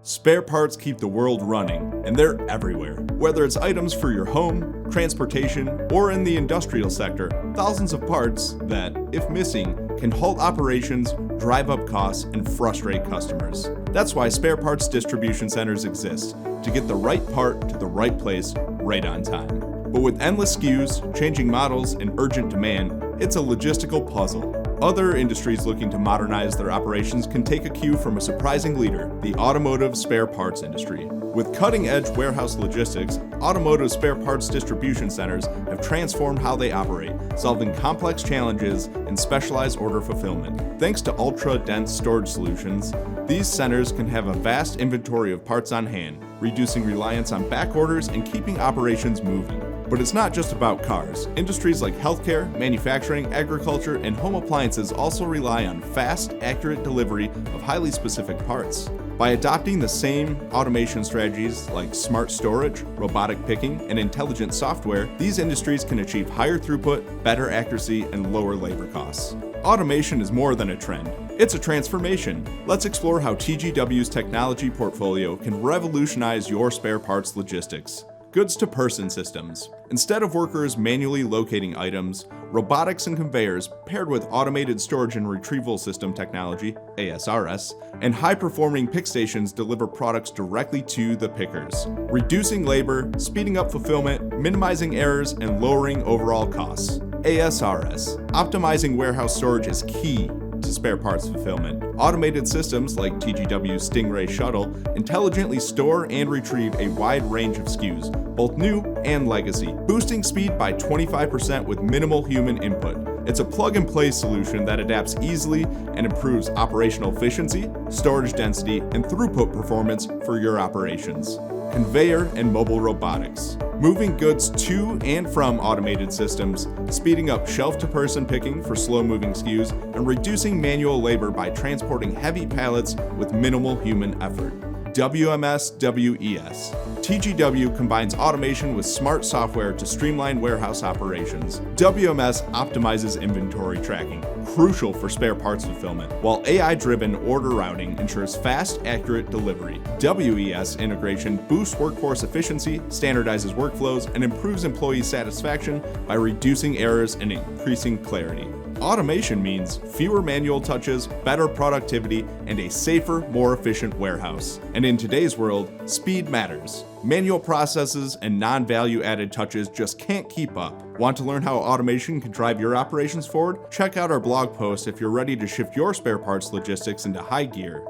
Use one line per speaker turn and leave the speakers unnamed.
Spare parts keep the world running, and they're everywhere. Whether it's items for your home, transportation, or in the industrial sector, thousands of parts that, if missing, can halt operations, drive up costs, and frustrate customers. That's why spare parts distribution centers exist, to get the right part to the right place, right on time. But with endless SKUs, changing models, and urgent demand, it's a logistical puzzle. Other industries looking to modernize their operations can take a cue from a surprising leader, the automotive spare parts industry. With cutting-edge warehouse logistics, automotive spare parts distribution centers have transformed how they operate, solving complex challenges and specialized order fulfillment. Thanks to ultra-dense storage solutions, these centers can have a vast inventory of parts on hand, reducing reliance on back orders and keeping operations moving. But it's not just about cars. Industries like healthcare, manufacturing, agriculture, and home appliances also rely on fast, accurate delivery of highly specific parts. By adopting the same automation strategies like smart storage, robotic picking, and intelligent software, these industries can achieve higher throughput, better accuracy, and lower labor costs. Automation is more than a trend. It's a transformation. Let's explore how TGW's technology portfolio can revolutionize your spare parts logistics. Goods-to-person systems. Instead of workers manually locating items, robotics and conveyors paired with automated storage and retrieval system technology, ASRS, and high-performing pick stations deliver products directly to the pickers, reducing labor, speeding up fulfillment, minimizing errors, and lowering overall costs. ASRS. Optimizing warehouse storage is key to spare parts fulfillment. Automated systems like TGW's Stingray Shuttle intelligently store and retrieve a wide range of SKUs, both new and legacy, boosting speed by 25% with minimal human input. It's a plug-and-play solution that adapts easily and improves operational efficiency, storage density, and throughput performance for your operations. Conveyor and mobile robotics. Moving goods to and from automated systems, speeding up shelf-to-person picking for slow-moving SKUs, and reducing manual labor by transporting heavy pallets with minimal human effort. WMS WES. TGW combines automation with smart software to streamline warehouse operations. WMS optimizes inventory tracking, crucial for spare parts fulfillment, while AI-driven order routing ensures fast, accurate delivery. WES integration boosts workforce efficiency, standardizes workflows, and improves employee satisfaction by reducing errors and increasing clarity. Automation means fewer manual touches, better productivity, and a safer, more efficient warehouse. And in today's world, speed matters. Manual processes and non-value added touches just can't keep up. Want to learn how automation can drive your operations forward? Check out our blog post if you're ready to shift your spare parts logistics into high gear.